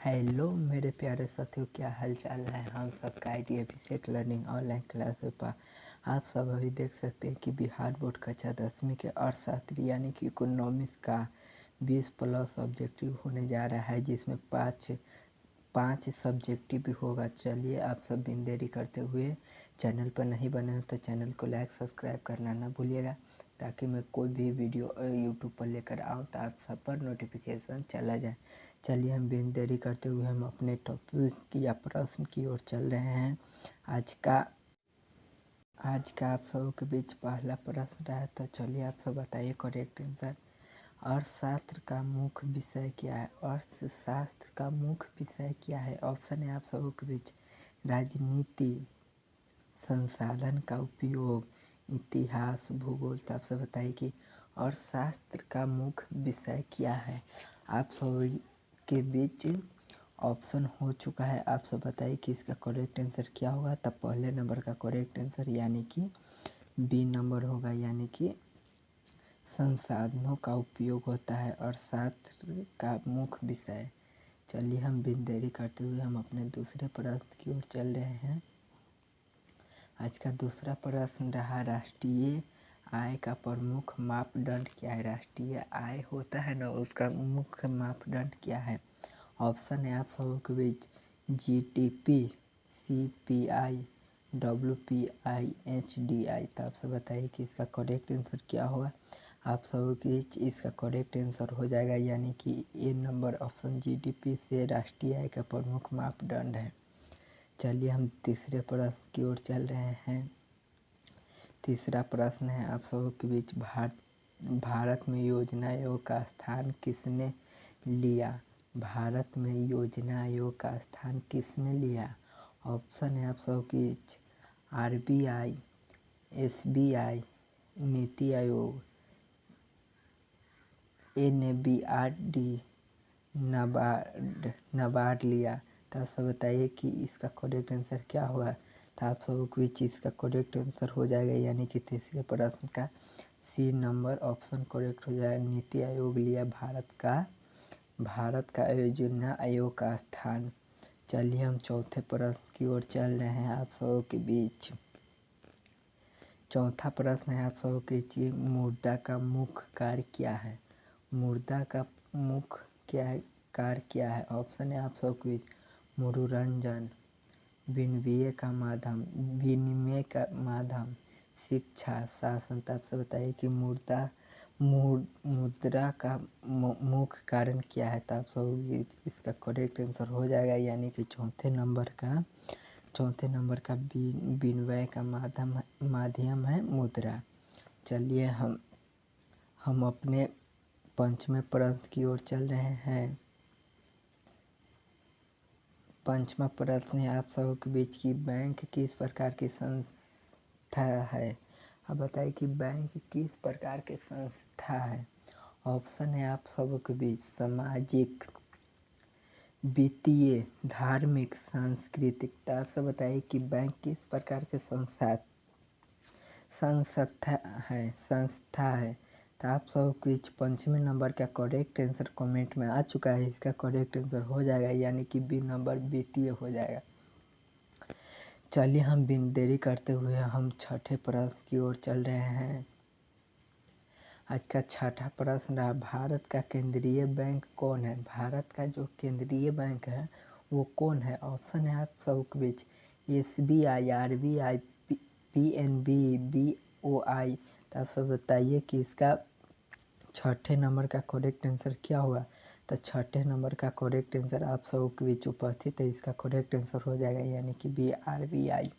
Hello मेरे प्यारे साथियों, क्या हाल चाल है। हम सबका आईडी अभिषेक लर्निंग ऑनलाइन क्लास पर आप सब अभी देख सकते हैं कि बिहार बोर्ड कक्षा 10वीं के अर्थशास्त्र यानी कि इकोनॉमिक्स का 20+ ऑब्जेक्टिव होने जा रहा है, जिसमें पाँच सब्जेक्टिव भी होगा। चलिए आप सब बिन देरी करते हुए, चैनल पर नहीं बने हो तो चैनल को लाइक सब्सक्राइब करना ना भूलिएगा, ताकि मैं कोई भी वीडियो यूट्यूब पर लेकर आऊँ तो आप सब पर नोटिफिकेशन चला जाए। चलिए हम बिन देरी करते हुए हम अपने टॉपिक या प्रश्न की ओर चल रहे हैं। आज का आप सबों के बीच पहला प्रश्न रहा, तो चलिए आप सब बताइए करेक्ट आंसर। अर्थशास्त्र का मुख्य विषय क्या है? अर्थशास्त्र का मुख्य विषय क्या है? ऑप्शन है आप सबों के बीच राजनीति, संसाधन का उपयोग, इतिहास, भूगोल। तो आप सब बताइए कि अर्थशास्त्र का मुख्य विषय क्या है। आप सब के बीच ऑप्शन हो चुका है। आप सब बताइए कि इसका करेक्ट आंसर क्या होगा। तब पहले नंबर का करेक्ट आंसर यानी कि बी नंबर होगा, यानी कि संसाधनों का उपयोग होता है अर्थशास्त्र का मुख्य विषय। चलिए हम बिन देरी करते हुए हम अपने दूसरे प्रश्न की ओर चल रहे हैं। आज का दूसरा प्रश्न रहा, राष्ट्रीय आय का प्रमुख मापदंड क्या है? राष्ट्रीय आय होता है ना, उसका मुख्य मापदंड क्या है? ऑप्शन है आप सबों के बीच जीडीपी, सीपीआई, डब्ल्यूपीआई, एचडीआई। तो आप सब बताइए कि इसका करेक्ट आंसर क्या होगा। आप सबों के बीच इसका करेक्ट आंसर हो जाएगा, यानी कि ए नंबर ऑप्शन जीडीपी से राष्ट्रीय आय का प्रमुख मापदंड है। चलिए हम तीसरे प्रश्न की ओर चल रहे हैं। तीसरा प्रश्न है आप सबों के बीच भारत में योजना आयोग का स्थान किसने लिया? भारत में योजना आयोग का स्थान किसने लिया? ऑप्शन है आप सबों के बीच आरबीआई, एसबीआई, नीति आयोग, एनबीआरडी, नाबार्ड लिया। तो आप सब बताइए कि इसका करेक्ट आंसर क्या होगा। तो आप सबों के बीच इसका करेक्ट आंसर हो जाएगा, यानी कि तीसरे प्रश्न का सी नंबर ऑप्शन करेक्ट हो जाएगा। नीति आयोग लिया भारत का योजना आयोग का स्थान। चलिए हम चौथे प्रश्न की ओर चल रहे हैं आप सबों के बीच। चौथा प्रश्न है आप सबों के बीच, मुद्रा का मुख्य कार्य क्या है? मुद्रा का मुख्य कार्य क्या है? ऑप्शन है आप सबों के बीच मनोरंजन, विनिमय का माध्यम, शिक्षा, शासन। तो आप सब बताइए कि मुद्रा का मुख्य कारण क्या है। तो आप सब इसका करेक्ट आंसर हो जाएगा, यानी कि चौथे नंबर का विनिमय का माध्यम है मुद्रा। चलिए हम अपने पंचमे प्रश्न की ओर चल रहे हैं। पंचमा प्रश्न है आप सबों के बीच की बैंक किस प्रकार की संस्था है? अब बताइए कि बैंक किस प्रकार की संस्था है। ऑप्शन है आप सबों के बीच सामाजिक, वित्तीय, धार्मिक, सांस्कृतिक। तो आप सब बताइए कि बैंक किस प्रकार के संस्था है। तो आप सब कुछ पंचमी नंबर का करेक्ट आंसर कमेंट में आ चुका है। इसका करेक्ट आंसर हो जाएगा, यानी कि बी नंबर वित्तीय हो जाएगा। चलिए हम बिन देरी करते हुए हम छठे प्रश्न की ओर चल रहे हैं। आज का छठा प्रश्न रहा, भारत का केंद्रीय बैंक कौन है? भारत का जो केंद्रीय बैंक है वो कौन है? ऑप्शन है आप सबके बीच एसबीआई, आरबीआई, पीएनबी, बीओआई। तो आप सब बताइए कि इसका छठे नंबर का करेक्ट आंसर क्या होगा। तो छठे नंबर का करेक्ट आंसर आप सबके बीच उपस्थित है, इसका करेक्ट आंसर हो जाएगा, यानी कि बी आरबीआई।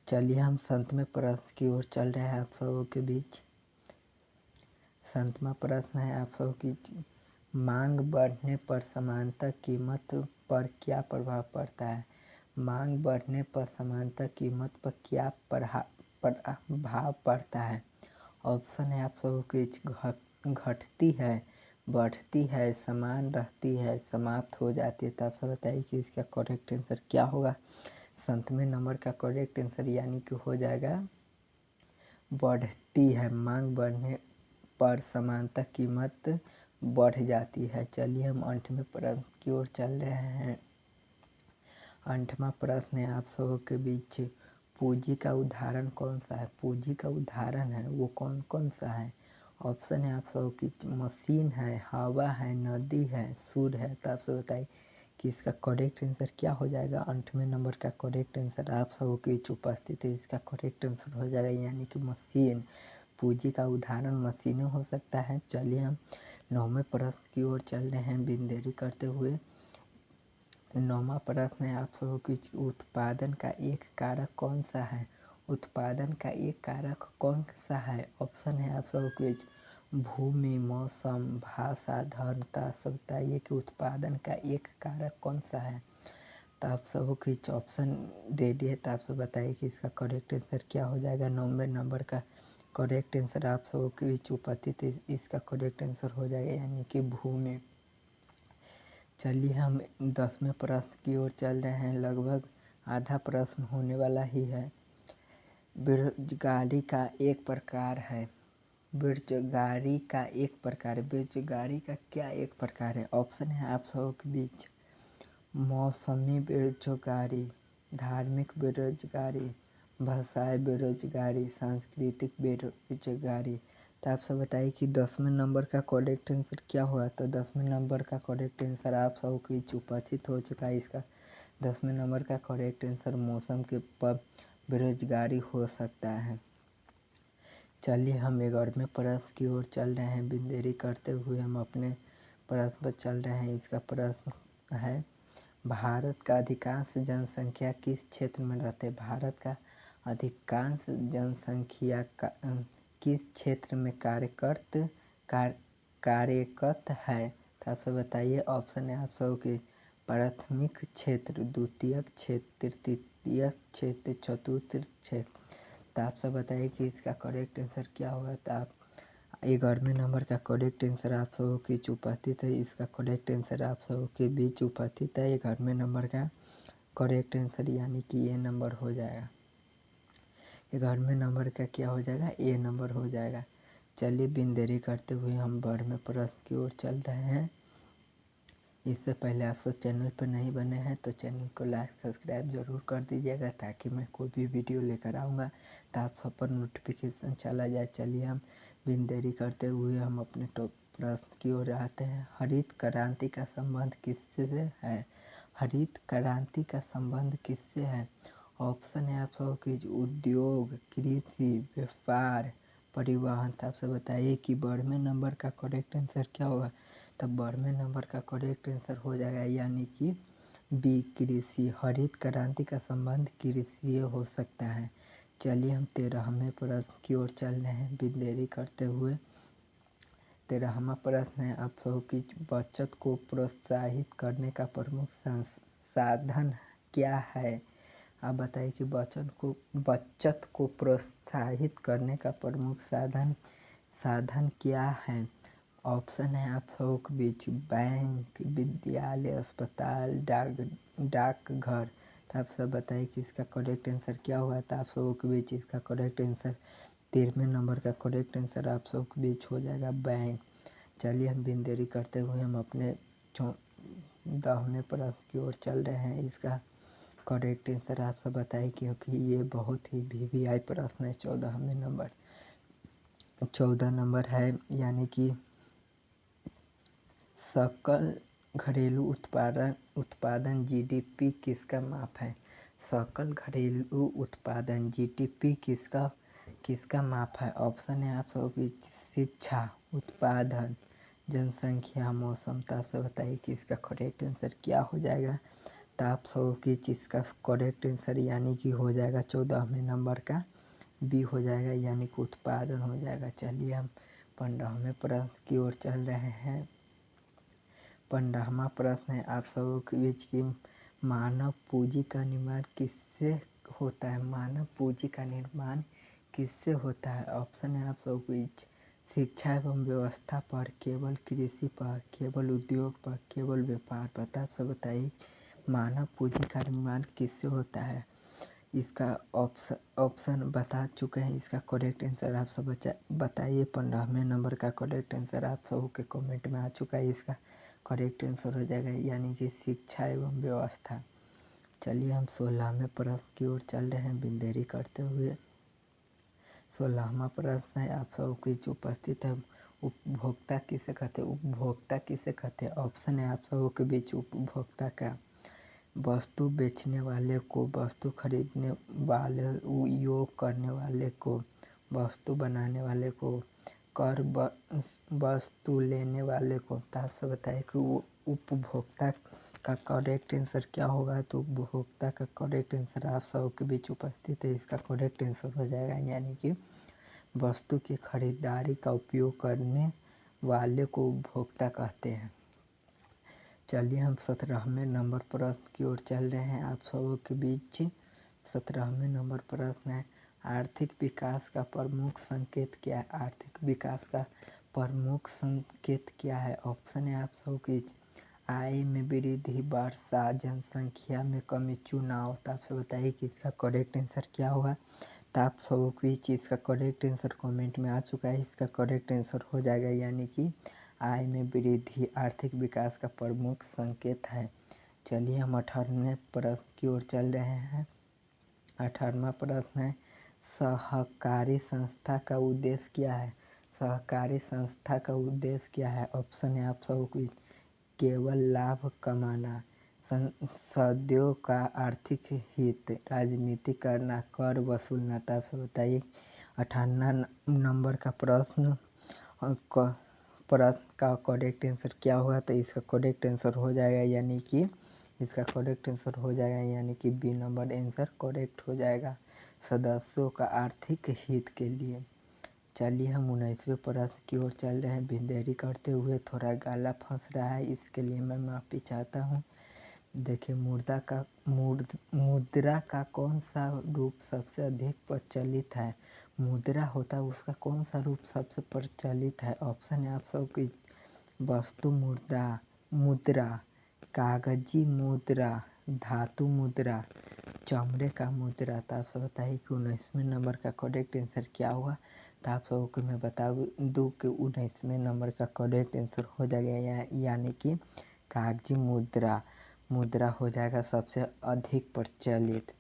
चलिए हम संतवें प्रश्न की ओर चल रहे हैं आप सबों के बीच। संतवां प्रश्न है आप सब की, मांग बढ़ने पर समानता कीमत पर क्या प्रभाव पड़ता है? मांग बढ़ने पर समानता कीमत पर क्या प्रभाव पड़ता है? ऑप्शन है आप सब की घटती है, बढ़ती है, समान रहती है, समाप्त हो जाती है। तो आप सब बताइए कि इसका करेक्ट आंसर क्या होगा। संतवें नंबर का करेक्ट आंसर यानी कि हो जाएगा बढ़ती है। मांग बढ़ने पर समानता कीमत बढ़ जाती है। चलिए हम 8वें प्रश्न की ओर चल रहे हैं। 8वां प्रश्न है आप सबों के बीच, पूंजी का उदाहरण कौन सा है? पूंजी का उदाहरण है वो कौन कौन सा है? ऑप्शन है आप सबों की, मशीन है, हवा है, नदी है, सूर्य है। तो आप सब बताइए कि इसका करेक्ट आंसर क्या हो जाएगा। 8वें नंबर का करेक्ट आंसर आप सबों के बीच उपस्थित है। इसका करेक्ट आंसर हो जाएगा यानी कि मशीन। पूंजी का उदाहरण मशीनें हो सकता है। चलिए हम 9वें प्रश्न की ओर चल रहे हैं बिन देरी करते हुए। 9वां प्रश्न है आप सबों के बीच, उत्पादन का एक कारक कौन सा है? उत्पादन का एक कारक कौन सा है? ऑप्शन है आप सबों के बीच, भूमि, मौसम, भाषा, धर्म। तो आप सब बताइए कि उत्पादन का एक कारक कौन सा है। तो आप सबों के बीच ऑप्शन रेडी है। तो आप सब बताइए कि इसका करेक्ट आंसर क्या हो जाएगा। 9वें नंबर का करेक्ट आंसर आप सबों के बीच उपस्थित है। इसका करेक्ट आंसर हो जाएगा यानी कि भूमि। चलिए हम 10वें प्रश्न की ओर चल रहे हैं। लगभग आधा प्रश्न होने वाला ही है। बेरोजगारी का एक प्रकार है। बेरोजगारी का एक प्रकार, बेरोजगारी का क्या एक प्रकार है? ऑप्शन है आप सबों के बीच, मौसमी बेरोजगारी, धार्मिक बेरोजगारी, भाषाई बेरोजगारी, सांस्कृतिक बेरोजगारी। तो आप सब बताइए कि 10वें नंबर का करेक्ट आंसर क्या हुआ। तो 10वें नंबर का करेक्ट आंसर आप सब के बीच उपस्थित हो चुका है। इसका 10वें नंबर का करेक्ट आंसर मौसम के पर बेरोजगारी हो सकता है। चलिए हम 11वें प्रश्न की ओर चल रहे हैं। बिन देरी करते हुए हम अपने प्रश्न पर चल रहे हैं। इसका प्रश्न है, भारत का अधिकांश जनसंख्या किस क्षेत्र में रहते हैं? भारत का अधिकांश जनसंख्या का किस क्षेत्र में कार्यरत है? तो आप सब बताइए। ऑप्शन है आप सब के, प्राथमिक क्षेत्र, द्वितीयक क्षेत्र, तृतीयक क्षेत्र, चतुर्थ क्षेत्र। तो आप सब बताइए कि इसका करेक्ट आंसर क्या होगा। तो आप 11वें नंबर का करेक्ट आंसर आप सबों के बीच उपस्थित है। इसका करेक्ट आंसर आप सबों के बीच उपस्थित है। 11वें नंबर का करेक्ट आंसर यानी कि ए नंबर हो जाएगा। 11वें नंबर का क्या हो जाएगा? ए नंबर हो जाएगा। चलिए बिन देरी करते हुए हम 12वें प्रश्न की ओर चल रहे हैं। इससे पहले आप सब चैनल पर नहीं बने हैं तो चैनल को लाइक सब्सक्राइब जरूर कर दीजिएगा, ताकि मैं कोई भी वीडियो लेकर आऊँगा तो आप सब पर नोटिफिकेशन चला जाए। चलिए हम बिन देरी करते हुए हम अपने टॉप प्रश्न की ओर आते हैं। हरित क्रांति का संबंध किससे है? हरित क्रांति का संबंध किससे है? ऑप्शन है आप सब के, उद्योग, कृषि, व्यापार, परिवहन। तो आप सब बताइए कि 12वें नंबर का करेक्ट आंसर क्या होगा। तब 12वें नंबर का करेक्ट आंसर हो जाएगा यानी कि बी, कृषि। हरित क्रांति का संबंध कृषि से हो सकता है। चलिए हम 13वें प्रश्न की ओर चल रहे हैं बिन देरी करते हुए। 13वां प्रश्न है आप सब की, बचत को प्रोत्साहित करने का प्रमुख साधन क्या है? आप बताइए कि बचत को प्रोत्साहित करने का प्रमुख साधन क्या है? ऑप्शन है आप सबों के बीच, बैंक, विद्यालय, अस्पताल, डाकघर। तो आप सब बताइए कि इसका करेक्ट आंसर क्या हुआ। तो आप सबों के बीच इसका करेक्ट आंसर 13वें नंबर का करेक्ट आंसर आप सबों के बीच हो जाएगा बैंक। चलिए हम बिन देरी करते हुए हम अपने 14वें प्रश्न की ओर चल रहे हैं। इसका करेक्ट आंसर आप सब बताइए, क्योंकि ये बहुत ही वीवीआई प्रश्न है। 14वें नंबर 14 नंबर है यानी कि सकल घरेलू उत्पादन जीडीपी किसका माप है? सकल घरेलू उत्पादन जीडीपी किसका माप है? ऑप्शन है आप सब की, शिक्षा, उत्पादन, जनसंख्या, मौसम। तो आप सब बताइए कि इसका करेक्ट आंसर क्या हो जाएगा। तो आप सब की इसका करेक्ट आंसर यानी कि हो जाएगा 14वें नंबर का बी हो जाएगा यानी कि उत्पादन हो जाएगा। चलिए हम 15वें प्रश्न की ओर चल रहे हैं। 15वां प्रश्न है आप सबों के बीच की, मानव पूंजी का निर्माण किससे होता है? मानव पूंजी का निर्माण किससे होता है? ऑप्शन है आप सबों के बीच, शिक्षा एवं व्यवस्था पर, केवल कृषि पर, केवल उद्योग पर, केवल व्यापार पर। आप सब बताइए मानव पूंजी का निर्माण किससे होता है। इसका ऑप्शन बता चुके हैं। इसका करेक्ट आंसर आप सब बताइए। 15वें नंबर का करेक्ट आंसर आप सब के कमेंट में आ चुका है। इसका करेक्ट आंसर हो जाएगा यानी कि शिक्षा एवं व्यवस्था। चलिए हम 16वें प्रश्न की ओर चल रहे हैं बिन देरी करते हुए। 16वां प्रश्न है आप सब की जो उपस्थित है, उपभोक्ता किसे कहते हैं? उपभोक्ता किसे कहते हैं? ऑप्शन है आप सबों के बीच उपभोक्ता का वस्तु बेचने वाले को, वस्तु खरीदने वाले, उपयोग करने वाले को, वस्तु बनाने वाले को, कर वस्तु लेने वाले को। तो आप सब बताइए कि उपभोक्ता का करेक्ट आंसर क्या होगा? तो उपभोक्ता का करेक्ट आंसर आप सब के बीच उपस्थित है। इसका करेक्ट आंसर हो जाएगा यानी कि वस्तु की खरीदारी का उपयोग करने वाले को उपभोक्ता कहते हैं। चलिए हम 17वें नंबर प्रश्न की ओर चल रहे हैं आप सबों के बीच। 17वें नंबर प्रश्न है आर्थिक विकास का प्रमुख संकेत क्या है? आर्थिक विकास का प्रमुख संकेत क्या है? ऑप्शन है आप सब की आय में वृद्धि, वर्षा, जनसंख्या में कमी, चुनाव। तो आप सब बताइए कि इसका करेक्ट आंसर क्या होगा? तो आप सबों के बीच इसका करेक्ट आंसर कमेंट में आ चुका है। इसका करेक्ट आंसर हो जाएगा यानी कि आय में वृद्धि आर्थिक विकास का प्रमुख संकेत है। चलिए हम 18वें प्रश्न की ओर चल रहे हैं। 18वां प्रश्न है सहकारी संस्था का उद्देश्य क्या है? सहकारी संस्था का उद्देश्य क्या है? ऑप्शन है आप सबको केवल लाभ कमाना, सदस्यों का आर्थिक हित, राजनीति करना, कर वसूलना। तो आप सब बताइए 18 नंबर का प्रश्न का करेक्ट आंसर क्या होगा? तो इसका करेक्ट आंसर हो जाएगा यानी कि इसका करेक्ट आंसर हो जाएगा यानी कि बी नंबर आंसर करेक्ट हो जाएगा, सदस्यों का आर्थिक हित के लिए। चलिए हम 19वें प्रश्न की ओर चल रहे हैं। बिन देरी करते हुए थोड़ा गाला फंस रहा है, इसके लिए मैं माफ़ी चाहता हूँ। देखिए मुद्रा का कौन सा रूप सबसे अधिक प्रचलित है? मुद्रा होता है उसका कौन सा रूप सबसे प्रचलित है? ऑप्शन है आप सबकी वस्तु मुद्रा, कागजी मुद्रा, धातु मुद्रा, चमड़े का मुद्रा। तो आप सब बताइए कि 19वें नंबर का करेक्ट आंसर क्या हुआ? तो आप सबको कि मैं बता दूँ कि 19वें नंबर का करेक्ट आंसर हो जाएगा यानी कि कागजी मुद्रा हो जाएगा सबसे अधिक प्रचलित।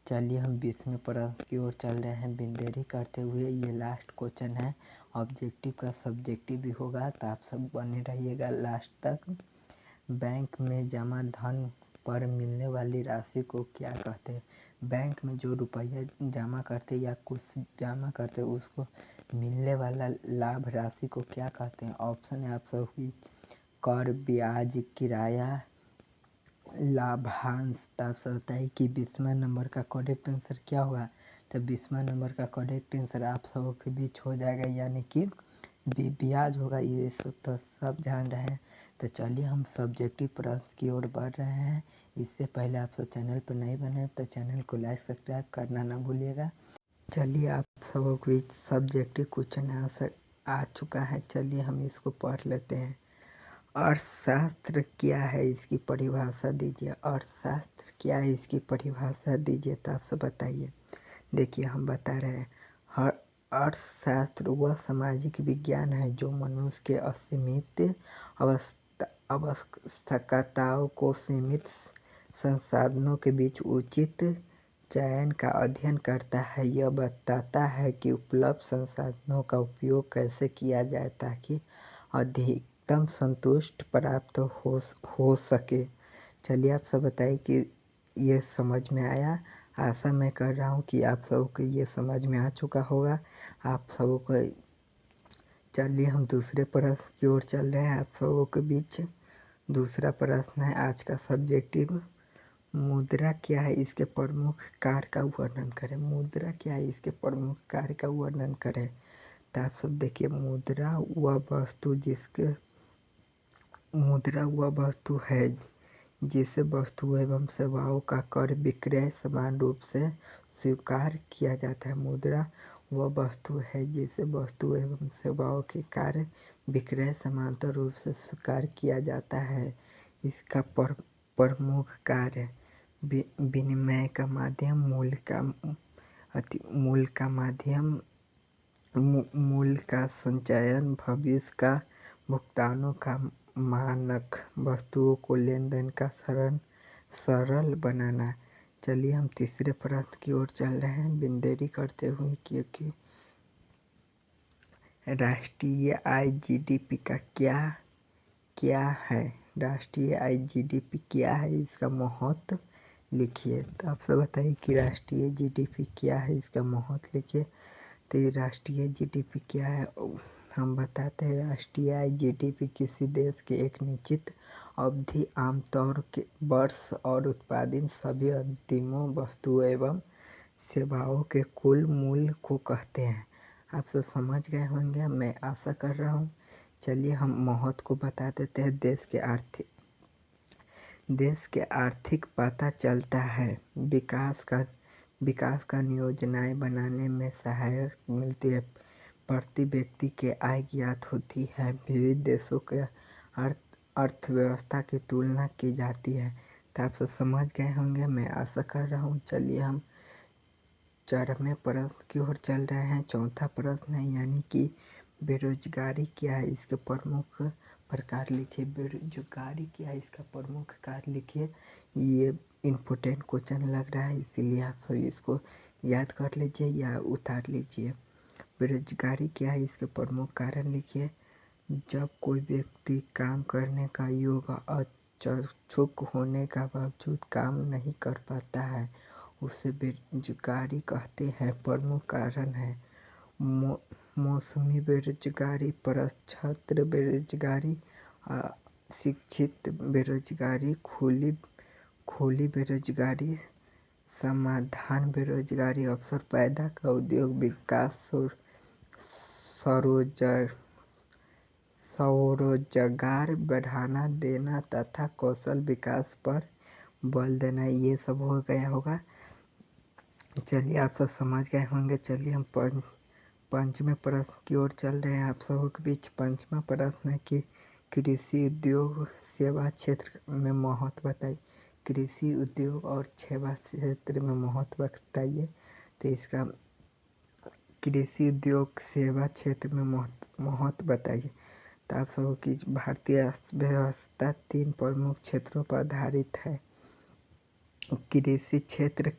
चलिए हम 20वें प्रश्न की ओर चल रहे हैं बिन देरी करते हुए। ये लास्ट क्वेश्चन है, ऑब्जेक्टिव का सब्जेक्टिव भी होगा, तो आप सब बने रहिएगा लास्ट तक। बैंक में जमा धन पर मिलने वाली राशि को क्या कहते हैं? बैंक में जो रुपया जमा करते या कुछ जमा करते उसको मिलने वाला लाभ राशि को क्या कहते हैं? ऑप्शन है आप सब कर, ब्याज, किराया, लाभांश। तो आप सब बताइए कि 20वां नंबर का करेक्ट आंसर क्या होगा? तो 20वां नंबर का करेक्ट आंसर आप सबों के बीच हो जाएगा यानी कि ब्याज होगा। ये तो सब जान रहे हैं। तो चलिए हम सब्जेक्टिव प्रश्न की ओर बढ़ रहे हैं। इससे पहले आप सब चैनल पर नहीं बने तो चैनल को लाइक सब्सक्राइब करना ना भूलिएगा। चलिए आप सबों के बीच सब्जेक्टिव क्वेश्चन आ चुका है। चलिए हम इसको पढ़ लेते हैं। अर्थशास्त्र क्या है, इसकी परिभाषा दीजिए। अर्थशास्त्र क्या है, इसकी परिभाषा दीजिए। तो आप सब बताइए। देखिए हम बता रहे हैं अर्थशास्त्र वह सामाजिक विज्ञान है जो मनुष्य के असीमित आवश्यकताओं को सीमित संसाधनों के बीच उचित चयन का अध्ययन करता है। यह बताता है कि उपलब्ध संसाधनों का उपयोग कैसे किया जाए ताकि अधिकतम संतुष्टि प्राप्त हो सके। चलिए आप सब बताइए कि ये समझ में आया। आशा मैं कर रहा हूँ कि आप सबको ये समझ में आ चुका होगा। आप सबों को चलिए हम दूसरे प्रश्न की ओर चल रहे हैं आप सबों के बीच। दूसरा प्रश्न है आज का सब्जेक्टिव मुद्रा क्या है, इसके प्रमुख कार्य का वर्णन करें। मुद्रा क्या है, इसके प्रमुख कार्य का वर्णन करें। तो आप सब देखिए मुद्रा वह वस्तु है जिसे वस्तु एवं सेवाओं का क्रय विक्रय समान रूप से स्वीकार किया जाता है। मुद्रा वह वस्तु है जिसे वस्तु एवं सेवाओं के क्रय विक्रय समांतर रूप से स्वीकार किया जाता है। इसका प्रमुख कार्य विनिमय का माध्यम, मूल्य का माध्यम, मूल्य का संचयन, भविष्य का भुगतानों का मानक, वस्तुओं को लेन देन का सरल बनाना। चलिए हम तीसरे प्रश्न की ओर चल रहे हैं बिन देरी करते हुए, क्योंकि राष्ट्रीय आय जीडीपी का क्या है। राष्ट्रीय आय जीडीपी क्या है, इसका महत्व लिखिए। तो आप सब बताइए कि राष्ट्रीय जीडीपी क्या है, इसका महत्व लिखिए। तो ये राष्ट्रीय जीडीपी क्या है, हम बताते हैं। राष्ट्रीय आय जीडीपी किसी देश के एक निश्चित अवधि, आमतौर के वर्ष और उत्पादित सभी अंतिमों वस्तुओं एवं सेवाओं के कुल मूल्य को कहते हैं। आप सब समझ गए होंगे, मैं आशा कर रहा हूँ। चलिए हम महत्व को बता देते हैं। देश के आर्थिक पता चलता है, विकास का योजनाएं बनाने में सहायक मिलती है, प्रति व्यक्ति के आय ज्ञात होती है, विविध देशों के अर्थव्यवस्था की तुलना की जाती है। तो आप सब समझ गए होंगे, मैं आशा कर रहा हूँ। चलिए हम चौथे प्रश्न की ओर चल रहे हैं। चौथा प्रश्न है, यानी कि बेरोजगारी क्या है, इसके प्रमुख प्रकार लिखिए। बेरोजगारी क्या है, इसका प्रमुख कार्य लिखिए। ये इम्पोर्टेंट क्वेश्चन लग रहा है, इसीलिए आप सब इसको याद कर लीजिए या उतार लीजिए। बेरोजगारी क्या है, इसके प्रमुख कारण लिखिए। जब कोई व्यक्ति काम करने का योग्य अक्षुक होने का बावजूद काम नहीं कर पाता है, उसे बेरोजगारी कहते हैं। प्रमुख कारण है मौसमी बेरोजगारी, प्रच्छन्न बेरोजगारी, शिक्षित बेरोजगारी, खुली बेरोजगारी, समाधान बेरोजगारी, अवसर पैदा का उद्योग विकास, स्वरोजगार बढ़ाना देना तथा कौशल विकास पर बल देना। ये सब हो गया होगा। चलिए आप सब समझ गए होंगे। चलिए हम पंचवें प्रश्न की ओर चल रहे हैं। आप सबों के बीच पंचवा प्रश्न है कि कृषि उद्योग सेवा क्षेत्र में महत्व बताइए। कृषि उद्योग और सेवा क्षेत्र में महत्व बताइए। तो इसका कृषि उद्योग सेवा क्षेत्र में महत्व बताइए। तो आप सबों की भारतीय अर्थव्यवस्था 3 प्रमुख क्षेत्रों पर आधारित है। कृषि क्षेत्र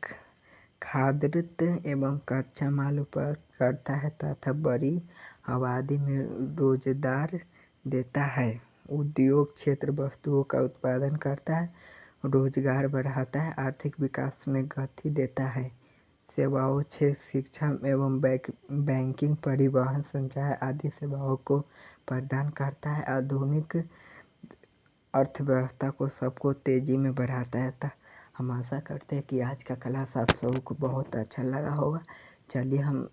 खाद्य एवं कच्चा माल उत्पादन करता है तथा बड़ी आबादी में रोजगार देता है। उद्योग क्षेत्र वस्तुओं का उत्पादन करता है, रोजगार बढ़ाता है, आर्थिक विकास में गति देता है। सेवाओं क्षेत्र शिक्षा एवं बैंकिंग, परिवहन, संचार आदि सेवाओं को प्रदान करता है। आधुनिक अर्थव्यवस्था को सबको तेजी में बढ़ाता है। हम आशा करते हैं कि आज का क्लास आप सबों को बहुत अच्छा लगा होगा। चलिए हम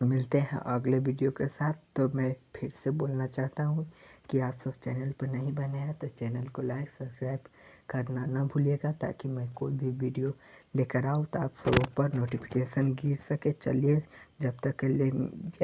मिलते हैं अगले वीडियो के साथ। तो मैं फिर से बोलना चाहता हूँ कि आप सब चैनल पर नहीं बने हैं तो चैनल को लाइक सब्सक्राइब करना ना भूलिएगा, ताकि मैं कोई भी वीडियो लेकर आऊँ तो आप सबों पर नोटिफिकेशन गिर सके। चलिए जब तक के लिए